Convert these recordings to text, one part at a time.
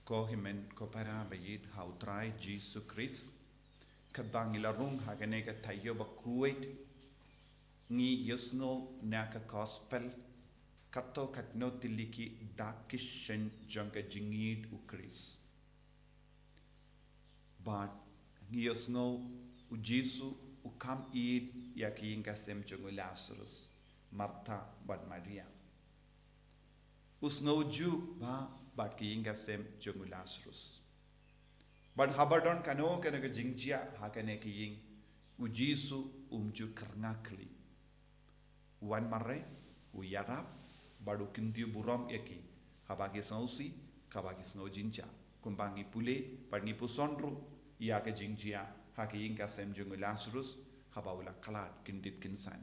ko himen ko para bayid hautrai Jesus Christ kadbang ilarung hagane ka tayo bakuwait ngi yusno naka gospel katno tiliki dakishen jangka jingieid u Christ but ngi yusno u Jesus u kam id yaki inga sem jungu Lazarus Martha bad Maria usno ju ba but ki inga sem jungu Lazarus but habadon kano ka jingjia hakane ki ying u Jesus ju karngakli wan marre u yarap badu kintiu buram yaki habagi sausi kabagi snow jinja kumbangi pule parngi pusondru ya ka jingjia haki inga sem jungu Lazarus habaula kalat kindit kinsan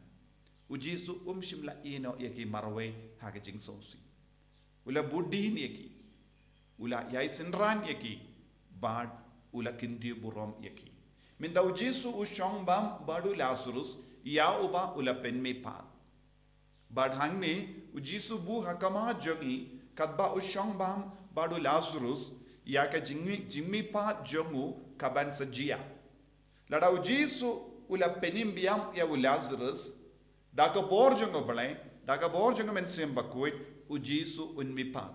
u Jesus shimla ino yaki marwe haki jing sausi ula budin yaki ula yai sinran yaki bad ula kintiu buram yaki min daw Jesus u shong bam badu Lazarus ya uba ula penme pat bad hangne u Jesus bu hakama jongi kadba u shong bam badu Lazarus ya ka jimmi pat jongu kaban sajia lada u Jesus ula penim biam ya u Lazarus daka bor jongo balai daka bor jongo men sem bakuit u Jesus unmi pat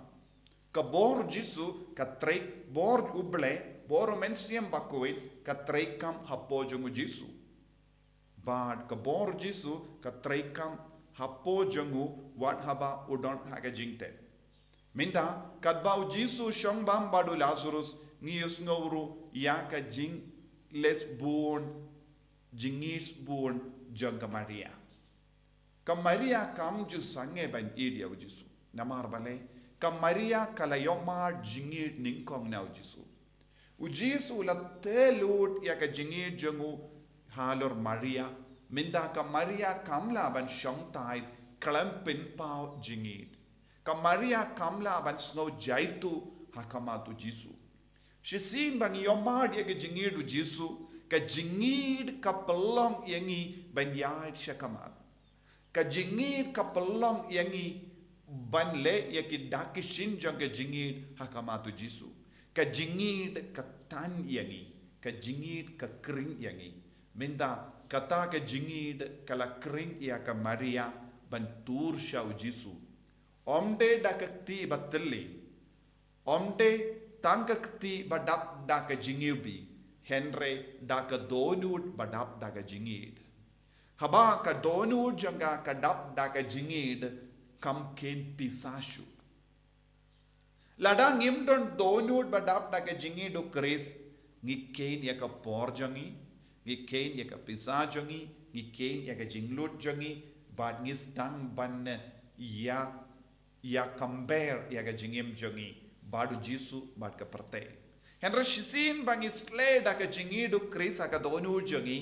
ka bor Jesus ka trek bor uble bor men sem bakuit ka trekam hapo jongo Jesus bad ka bor Jesus ka trekam hapo jongu wat haba udon haga jingte minta kadba u Jesus shong bam badu Lazarus ngius ngawru ya ka jing les born jingis born jangka Maria ka Maria kam ju sange ban idia u Jesus namar bale ka Maria kala yomar jingir ningkong na u Jesus la telut ya ka jingir jangu halor Maria minda ka Maria kamla ban shong tai Khlem pin pau jingid ka Maria kamla ban snow jaitu hakama tu Jesus shisin bang yomar ya ka jingir du Jesus ka jingid ka pelong yangi ban yai shakamat ka jingid ka pelong yangi ban le ya ki dakishin jang ka jingid hakama tu Jesus ka jingid ka tan yangi ka jingid ka kring yangi minda kata ka jingid kala kring ya ka Maria ban tur sha u Jesus omde dakakti battli omde tangakti badap da ka jingiubi henre da ka donut badap da ka jingid haba ka donut janga ka dap da ka jingid kam ken pisashu ladang imdon donut badap da ka jingid u Chris ngi ken ya ka por jangi ngi ken ya ka pisa jangi ngi ken ya ka jinglut jangi bad ngi stang ban ya kamber ya ka jingim jangi badu Jesus bad ka perte henra shisin bang isle da ka jingid u Chris ka donut jangi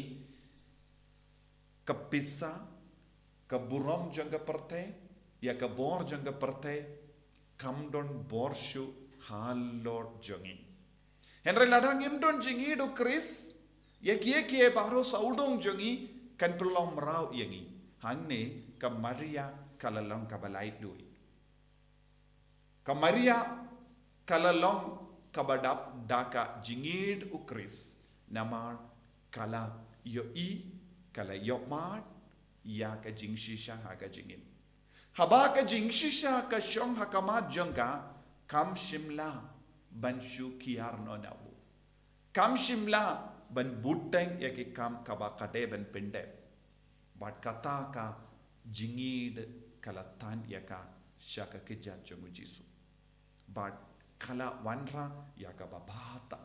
ka pisa ka buram janga perte ya ka bor janga perte kamdon borshu halor jangi henre ladang imdon jingi do Chris ya kie baro saudong jangi kan pelom rau yangi hangne ka Maria kalalong kabalait lui ka Maria kalalong kabadap daka jingid u Chris namar kala yo kala yomar ya ka jingshisha ha ka jingin haba ka jingshisha ka shong hakama janga kam shimla ban shu kiar no nawu kam shimla ban buteng ya ki kam kaba kade ban pinde bat kata ka jingid kala tan ya ka shaka kijat jongu Jesus bat kala wanra ya ka babata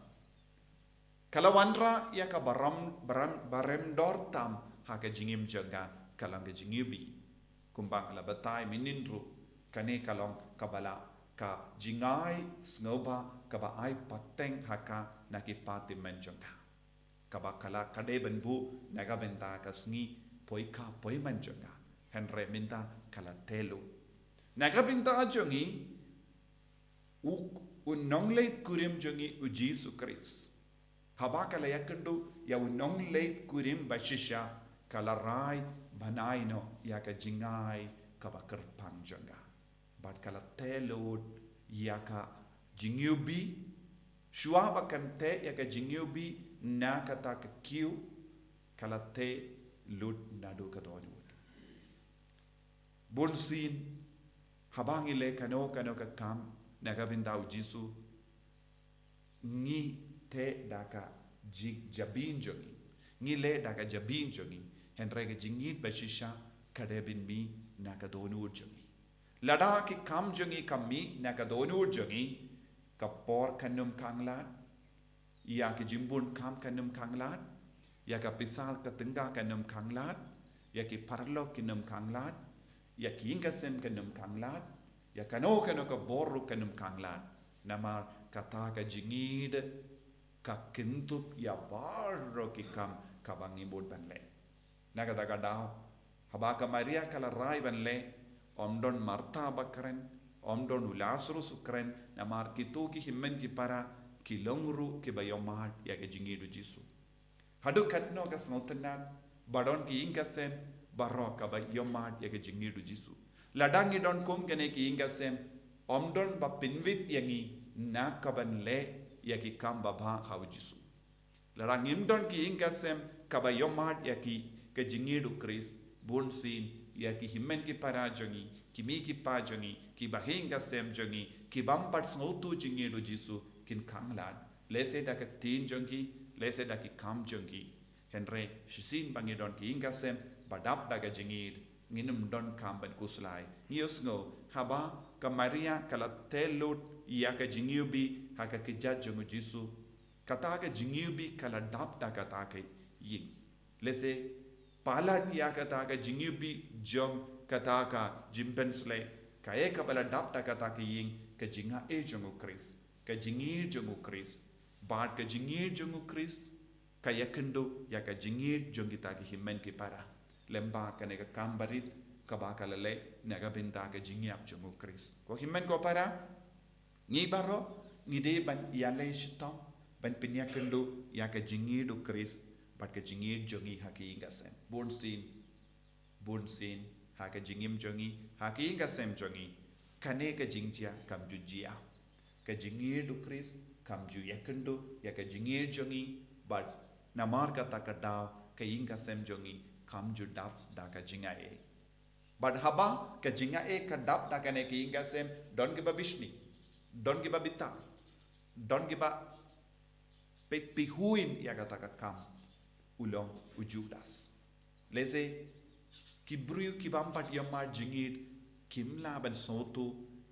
kala wanra ya ka barem dor tam ha ka jingim janga kalang ka jingibi kumbang kala batai minindru kane kalong kabala ka jingai snoba kaba ai pateng haka nakipati menjanga kaba kala kade benbu naga benta kasngi poika poi menjanga henre minta kala telu naga benta ajongi unongle kurim jongi u Jesus Christ haba kala yakendu ya unongle kurim bashisha kala rai banaino ya ka jingai kaba kerpang janga bat kala telud ya ka jingyubi Shua bakan te ya ka jingiobi na kata ka kiu kala te lut nadu ka donu. Bonsin habangile kano ka kam nagabindau Jisu ngi te daka jabin jongi ngi le daka jabin jongi henrega jingieid bashisha kadebin mi naka donu jongi lada ki kam jongi kammi naka donu jongi kapor kanum kanglat ya ki jimbun kam kanum kanglat ya ka pisal ka tengah kanum kanglat ya ki parlok kinum kanglat ya ki ingasem kanum kanglat ya kano ka boru kanum kanglat nama kata ka jingieid ka kintup ya barro ki kam kabangi bod banle nagata ka daw habaka Maria kala rai banle omdon Martha bakren omdon Lazarus ukren namar kitu ki himmen ki para ki longru ki bayomar ya ka jingieid Jisu hadu katno ka snautenan badon ki ingasem barro ka bayomar ya ka jingieid Jisu ladangi don kum kene ki ingasem omdon ba pinvit yangi na kaban le ya ki kam baba haw Jisu ladang imdon ki ingasem kabayomar ya ki ka jingieid Kris bonsin ya ki himmen ki para jongi ki mi ki pa jongi ki bahinga sem jongi ki bampat snautu jingieid Jisu kin kanglan lese da ka tin jongi lese da ki kam jongi henre shisin bangidon ki ingasem badap da ka jingieid nginum don kamban kuslai niusngo haba ka Maria kala telut ya ka jingiobi haka kijat jongu Jisu kata ka jingiobi kala dap da kata ka yin lese palat ya kata ka jingiobi jong kata ka jimpensle ka e ka bala dap da kata ka yin ka jinga e jongu Kris ka jingieid jongu Kris bat ka jingieid jongu Kris ka yakendo ya ka jingieid jongi ta ki himmen ki para lemba ka ne ka kambarit ka ba kala le naga binta ka jingiap jongu Kris ko himmen ko para ni baro ni de ban yale shitam ban pinyakendo ya ka jingieid Kris bat ka jingieid jongi haki ingasem bonsin haka jingim jongi haki ingasem jongi kane ka jingjia kam jujia ka jingieid Kris kam ju yakendo ya ka jingieid jongi bat namar ka takadaw ka ingasem jongi kam ju dap da ka jingae but haba ka jingae ka dap da kane ki ingasem don giba bishni don giba bita don giba pihuin ya kata ka kam ulong ujudas lese ki briu ki bampat yamar jingieid kimla ban soto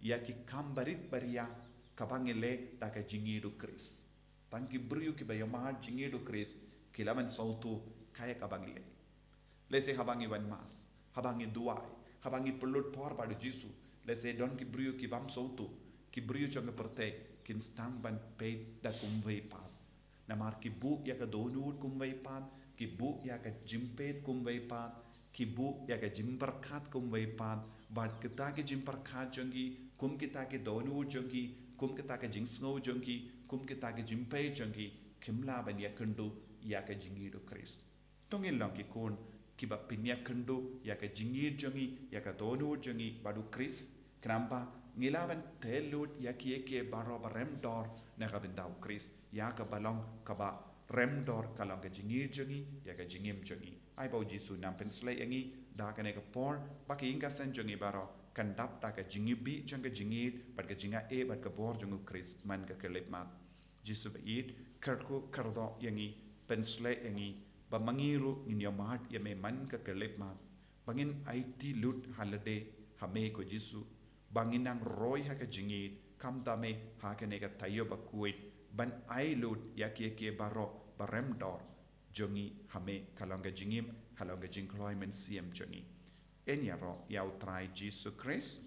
ya ki kam barit baria kabangile da ka jingieid Kris tan ki briu ki bayamar jingieid Kris kilaman soto kaya kabangile lese habangi wan mas habangi duai habangi pelut por pada Jisu lese don ki briu ki bam soto ki briu chonga perte kin stang ban pe da kumvei pat namar ki bu ya ka donut kumvei pat ki bu ya ka jimpet kumvei pat ki bu ya ka jimperkat kumvei pat bat kita ki jimperkat jongi kum kita ki donut jongi kum kita ki jingsngo jongi kum kita ki jimpe jongi kimla ban ya kendo ya ka jingieid Kris tongin lang ki kon kiba pinyakendo ya ka jingieid jongi ya ka donut jongi badu Kris kenapa ngilaban telut ya kie baro barem dor na ka bindau Kris ya ka balong ka ba rem dor kalong ka jingieid jongi ya ka jingim jongi ai bau Jisu nam pensle yangi da ka ne ka por baki inga sen jongi baro kandap da ka jingibi jong ka jingieid bat ka jinga e bat ka bor jongu Kris man ka kelip mat Jisu bait kerku kerdo yangi pensle yangi ba mangiru ngin yomat yame man ka kelip mat bangin IT lut halade hame ko Jisu banginang roy ha ka jingieid kam dame ha ka ne ka tayo ba kuit ban ai lut ya kie baro barem dor jongi hame kalonga jingim halonga jingkloi men siem jongi enya ro yau trai Jisu Kris